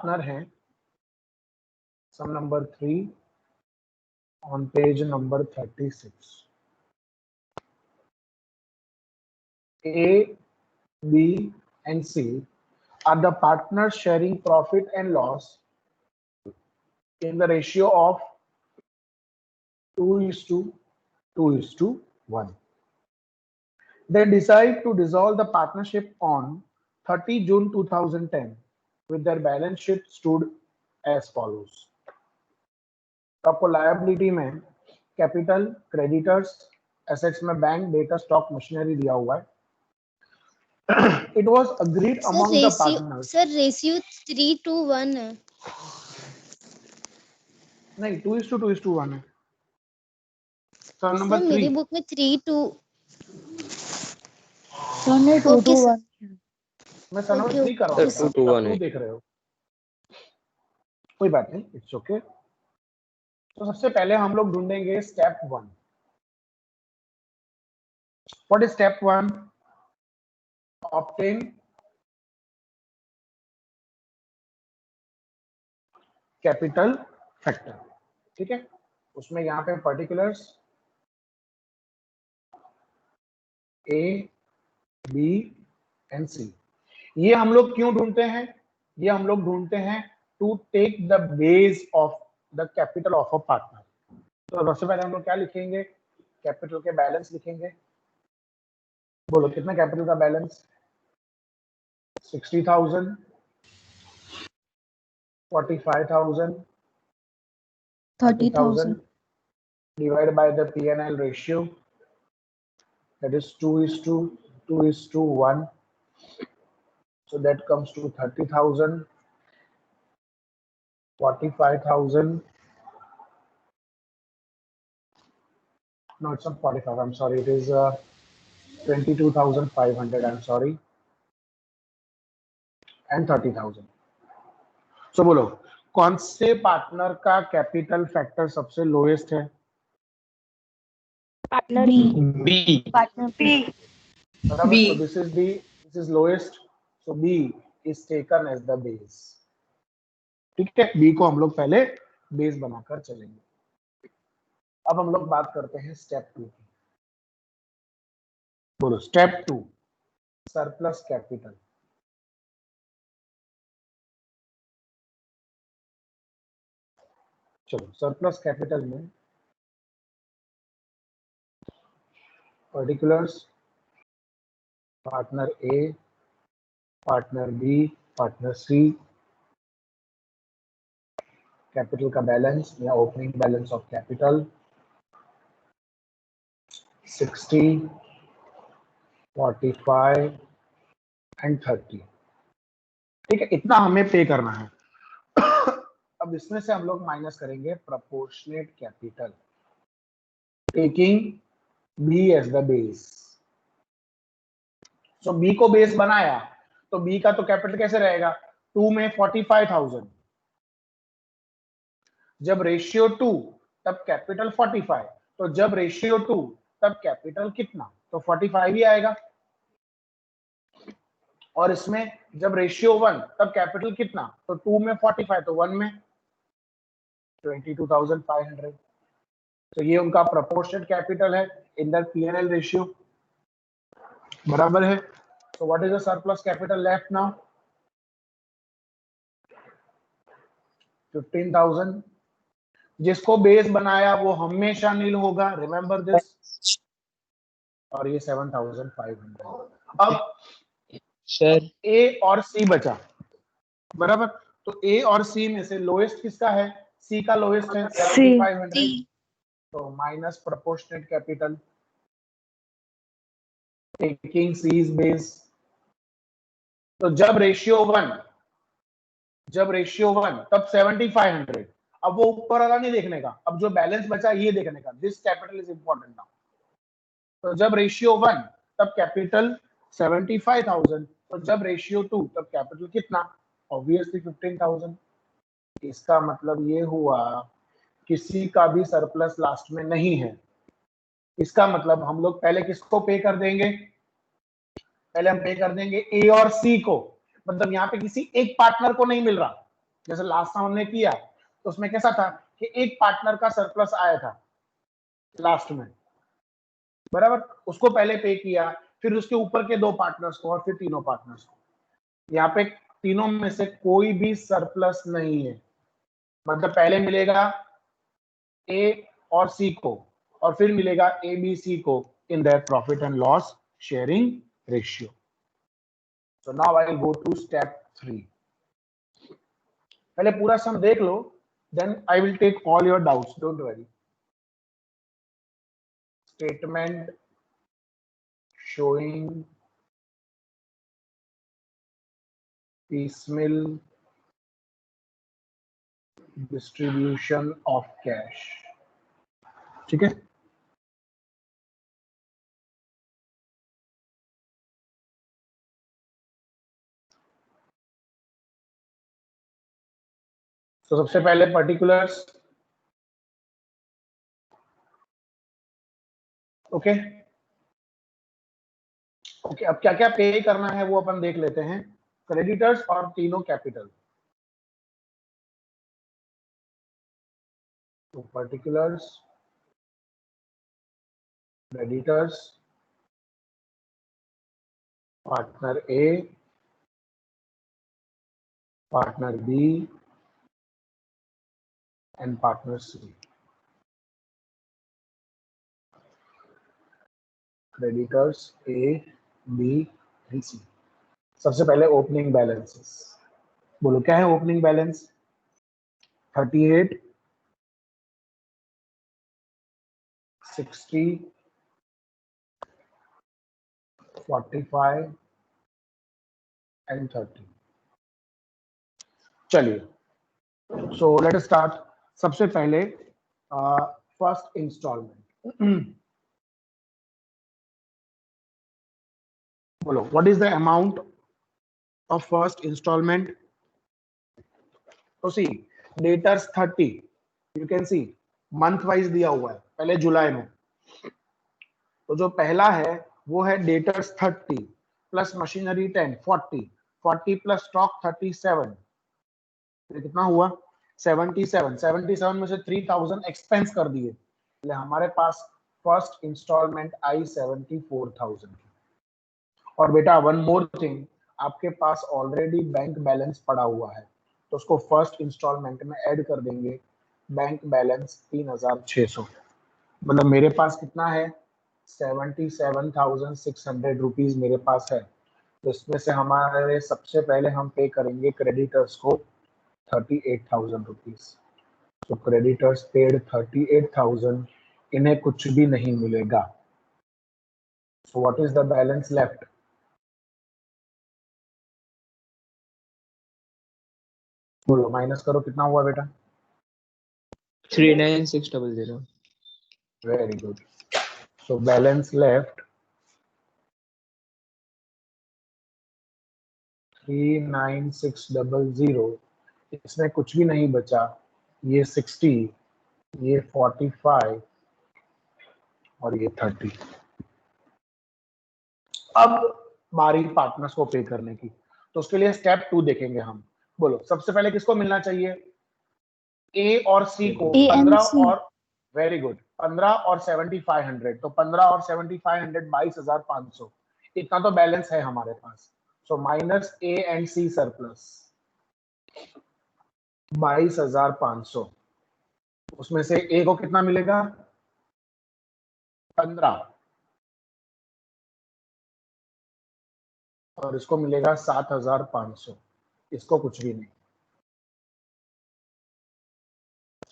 Partner हैं, सम number 3 on page number 36. A, B and C are the partners sharing profit and loss in the ratio of 2:1. They decide to dissolve the partnership on 30 June 2010 with their balance sheet stood as follows. आपको liability में capital, creditors, assets में bank, data, stock, machinery दिया हुआ है. It was agreed among the partners. Sir ratio 3:1 है. नहीं 2:1 है. Sir number 3 मेरी बुक में 3:2. सर 2:1. मैं सर नंबर 3 कर रहा हूँ. 2:1 है. देख रहे हो, कोई बात नहीं, इट्स ओके. तो सबसे पहले हम लोग ढूंढेंगे step 1. What is step 1? Obtain capital factor. ठीक है, उसमें यहाँ पे particulars A, B and C. ये हम लोग क्यों ढूंढते हैं? ये हम लोग ढूंढते हैं to take the base of the capital of a partner. तो सबसे पहले हम लोग क्या लिखेंगे? कैपिटल के बैलेंस लिखेंगे. बोलो कितना कैपिटल का balance? 60,000, 45,000, 30,000 divided by the P&L ratio, that is 2:1. So that comes to 30,000, 45,000. No, it's not 45. I'm sorry. It is 22,500. I'm sorry. And 30,000. So बोलो कौन से पार्टनर का कैपिटल फैक्टर सबसे लोएस्ट है? Partner B. Partner B. So this is lowest. So B is taken as the base. ठीक है, B को हम लोग पहले बेस बनाकर चलेंगे. अब हम लोग बात करते हैं स्टेप 2 की. बोलो स्टेप 2, सरप्लस कैपिटल. चलो सरप्लस कैपिटल में particulars partner A, partner B, partner C, capital का बैलेंस या opening balance of capital 60, 45 and 30. ठीक है, इतना हमें पे करना है. अब इसमें से हम लोग माइनस करेंगे proportionate capital, taking B as the base. So B को बेस बनाया तो B का तो कैपिटल कैसे रहेगा? 2 में 45,000. जब रेशियो 2 तब कैपिटल 45. तो जब रेशियो 2 तब कैपिटल कितना? तो 45 ही आएगा. और इसमें जब रेशियो 1 तब कैपिटल कितना? तो 2 में 45 तो 1 में 22,500. तो ये उनका प्रोपोर्शनेट कैपिटल है इन द P&L रेशियो. बराबर है. So what is the surplus capital left now? 15,000. जिसको बेस बनाया वो हमेशा नील होगा, रिमेंबर दिस. और ये 7,500. अब सर A और C बचा. बराबर. तो A और C में से लोएस्ट किसका है? C का लोएस्ट है 7,500. तो minus proportionate capital, taking C's base. तो जब रेशियो 1 तब 7,500. अब वो ऊपर वाला नहीं देखने का, अब जो बैलेंस बचा ये देखने का. This capital is important now. तो जब रेशियो 1 तब कैपिटल 75,000. तो जब रेशियो 2 तब कैपिटल कितना? ऑब्वियसली 15,000. इसका मतलब ये हुआ किसी का भी सरप्लस लास्ट में नहीं है. इसका मतलब हम लोग पहले किसको पे कर देंगे? पहले हम पे कर देंगे A और C को. मतलब यहाँ पे किसी एक पार्टनर को नहीं मिल रहा, जैसे लास्ट टाइम हमने किया तो उसमें कैसा था कि एक पार्टनर का सरप्लस आया था लास्ट में, बराबर, उसको पहले पे किया, फिर उसके ऊपर के 2 पार्टनर्स को और फिर तीनों पार्टनर्स को। यहाँ पे तीनों में से कोई भी सरप्लस नहीं है, मतलब पहले मिलेगा ए और सी को और फिर मिलेगा ए बी सी को in their profit and loss sharing ratio. So now I will go to step 3। पहले पूरा सम देख लो, then I will take all your doubts, don't worry. Statement showing piecemeal distribution of cash, ठीक है। तो सबसे पहले पर्टिकुलर्स, ओके ओके, अब क्या क्या पे करना है वो अपन देख लेते हैं। क्रेडिटर्स और तीनों कैपिटल। तो particulars, creditors, partner A, partner B and partner C. Creditors A B and C. सबसे पहले ओपनिंग बैलेंसेस, बोलो क्या है ओपनिंग बैलेंस? 38, 60, 45 एंड 30। चलिए सो लेट अस स्टार्ट। सबसे पहले फर्स्ट इंस्टॉलमेंट, बोलो what is the amount of first installment? तो see debtors 30, you can see month wise दिया हुआ है, पहले जुलाई में। तो जो पहला है वो है debtors 30 plus machinery 10, 40, 40 plus stock 37, तो कितना हुआ? 77। 77 में से 3000 एक्सपेंस कर दिए, એટલે हमारे पास फर्स्ट इंस्टॉलमेंट आई 74,000 की। और बेटा वन मोर थिंग, आपके पास ऑलरेडी बैंक बैलेंस पड़ा हुआ है, तो उसको फर्स्ट इंस्टॉलमेंट में ऐड कर देंगे। बैंक बैलेंस 3600, मतलब मेरे पास कितना है? 77,600 रुपीज मेरे पास है। तो इसमें से हमारे सबसे पहले हम पे करेंगे क्रेडिटर्स को 38,000 रुपीज। तो क्रेडिटर्स पेड 38,000, इन्हें कुछ भी नहीं मिलेगा। So what is the balance left? बोलो, माइनस करो, कितना हुआ बेटा? 39600। Very good. So balance left 39600, इसमें कुछ भी नहीं बचा। ये 60, ये 45 और ये 30। अब बारी पार्टनर्स को पे करने की, तो उसके लिए स्टेप 2 देखेंगे हम। बोलो सबसे पहले किसको मिलना चाहिए? ए और सी को A and 15 C. और, वेरी गुड, 15 और 7500। तो 15 और 7500 22,500, इतना तो बैलेंस है हमारे पास। So minus A and C surplus 22,500। उसमें से ए को कितना मिलेगा? 15, और इसको मिलेगा 7,500, इसको कुछ भी नहीं।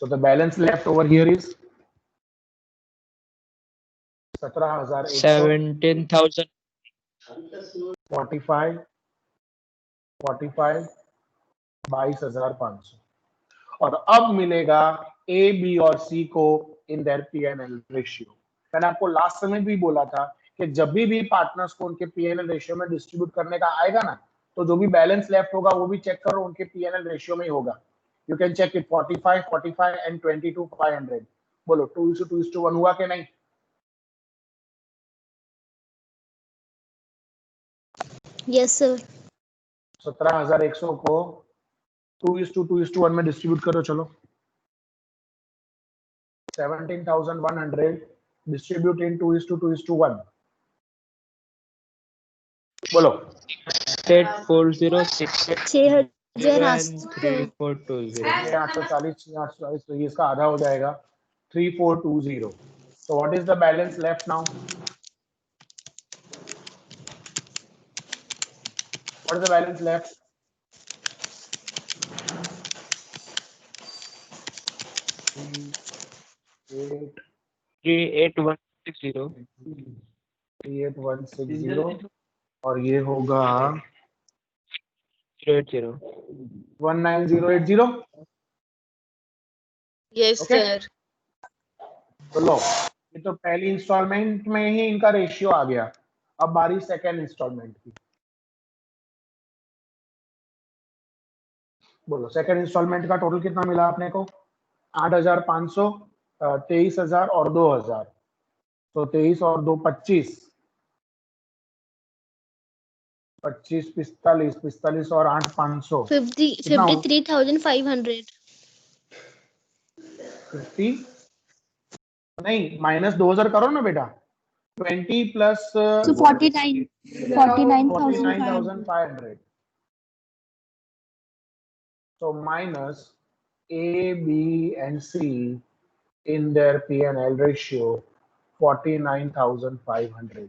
So the balance left over here is 17,100, 17,000। 45, 45, 22,500। और अब मिलेगा ए बी और सी को इन देयर पीएनएल रेशियो। मैंने आपको लास्ट समय भी बोला था कि जब भी पार्टनर्स को उनके पीएनएल रेशियो में डिस्ट्रीब्यूट करने का आएगा ना, तो जो भी बैलेंस लेफ्ट होगा वो भी चेक करो, उनके पीएनएल रेशियो में ही होगा। You can check it 45, 45 and 22,500। बोलो 2:1 हुआ कि नहीं? Yes, sir. 17,100 को 2:1 में डिस्ट्रीब्यूट करो चलो। 17,100 डिस्ट्रीब्यूट इन 2:1 बोलो। 6406 6,840 840 तो ये इसका आधा हो जाएगा 3420। So what is the balance left now? What is the balance left? Eight 38160 38160 और ये होगा 080 19080। Yes, Okay? sir. तो लो, ये तो पहली इंस्टॉलमेंट में ही इनका रेशियो आ गया। अब बारी सेकेंड इंस्टॉलमेंट की। बोलो सेकेंड इंस्टॉलमेंट का टोटल कितना मिला आपने को? 8,500, 23,000 और 2,000। तो 23 और 2 25, 25 45, 45 और 8 500 कितना हुआ? 53,500 50 नहीं माइनस 2,000 करो ना बेटा। 20 plus So 49,500. 49,500। So minus A, B, and C in their P&L ratio 49,500.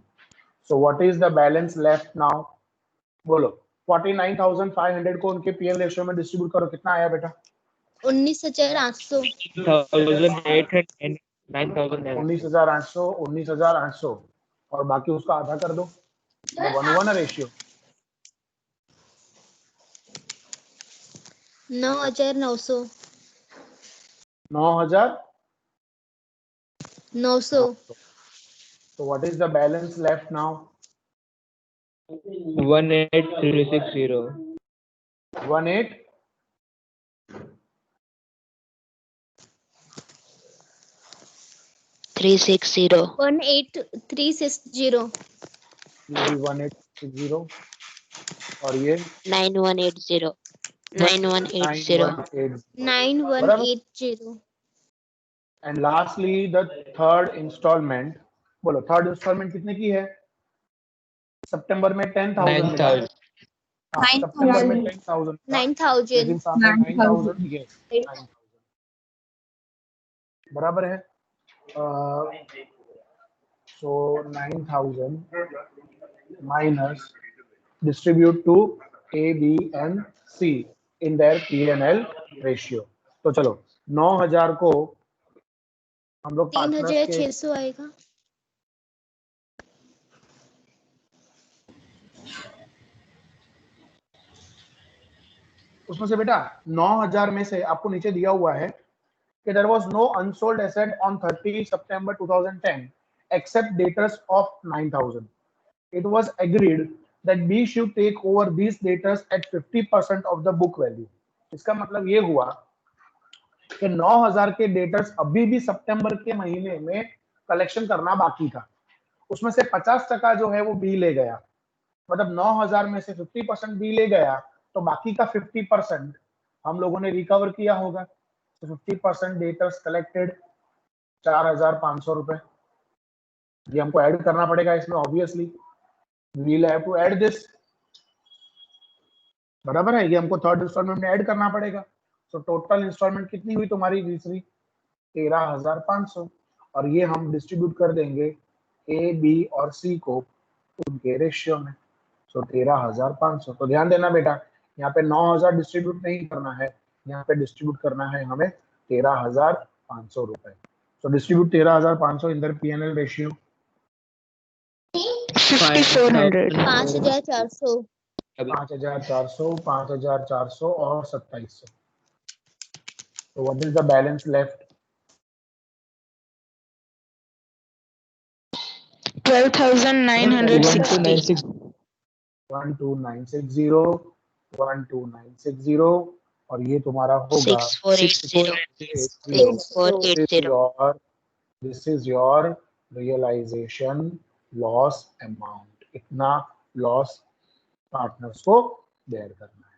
So what is the balance left now? बोलो 49,500 को उनके P&L रेशियो में डिस्ट्रीब्यूट करो, कितना आया बेटा? 19,800 19,800 19,800 और बाकी उसका आधा कर दो। वन हुआ ना ratio. 9,900 9,900। So what is the balance left now? 18360 18 360. 18360 ये भी 1860 और ये 9180. 9180. 9180 and lastly the third instalment. बोलो थर्ड इंस्टॉलमेंट कितने की है? सितंबर में 10,000 मिला है। सितंबर में 10,000 9,000 लेकिन सामने 9,000 ये 9,000 बराबर है। So 9,000 minus distribute to A, B and C in their P&L ratio। तो चलो 9,000 को हम लोग पार्टनर्स के 3,600 आएगा। उसमें से बेटा 9,000 में से आपको नीचे दिया हुआ है कि there was no unsold asset on 30 September 2010 except debtors of 9,000. It was agreed that B should take over these debtors at 50% of the book value. इसका मतलब ये हुआ कि 9,000 के डेटर्स अभी भी सितंबर के महीने में कलेक्शन करना बाकी था। उसमें से 50% जो है वो बी ले गया, मतलब 9,000 में से 50% बी ले गया, तो बाकी का 50% हम लोगों ने रिकवर किया होगा। तो 50% डेटर्स कलेक्टेड 4,500 रुपए। ये हमको ऐड करना पड़ेगा इसमें obviously, we will have to add this. बराबर है, ये हमको थर्ड इंस्टॉलमेंट में ऐड करना पड़ेगा। तो टोटल इंस्टॉलमेंट कितनी हुई तुम्हारी तीसरी? 13,500 और ये हम डिस्ट्रीब्यूट कर देंगे ए, बी और सी को उनके रेशियो में। सो 13,500। तो ध्यान देना बेटा, यहाँ पे 9,000 डिस्ट्रीब्यूट नहीं करना है, यहाँ पे डिस्ट्रीब्यूट करना है हमें 13,500 रुपए। सो डिस्ट्रीब्यूट 13,500 इन दर P&L रेशियो 5,400. 5,400 5,400 5,400 और 2,700। तो what is the balance left? 12,960. 12960 12960 और ये तुम्हारा होगा 6480. This is your realisation loss amount. इतना लॉस पार्टनर्स को बेयर करना है।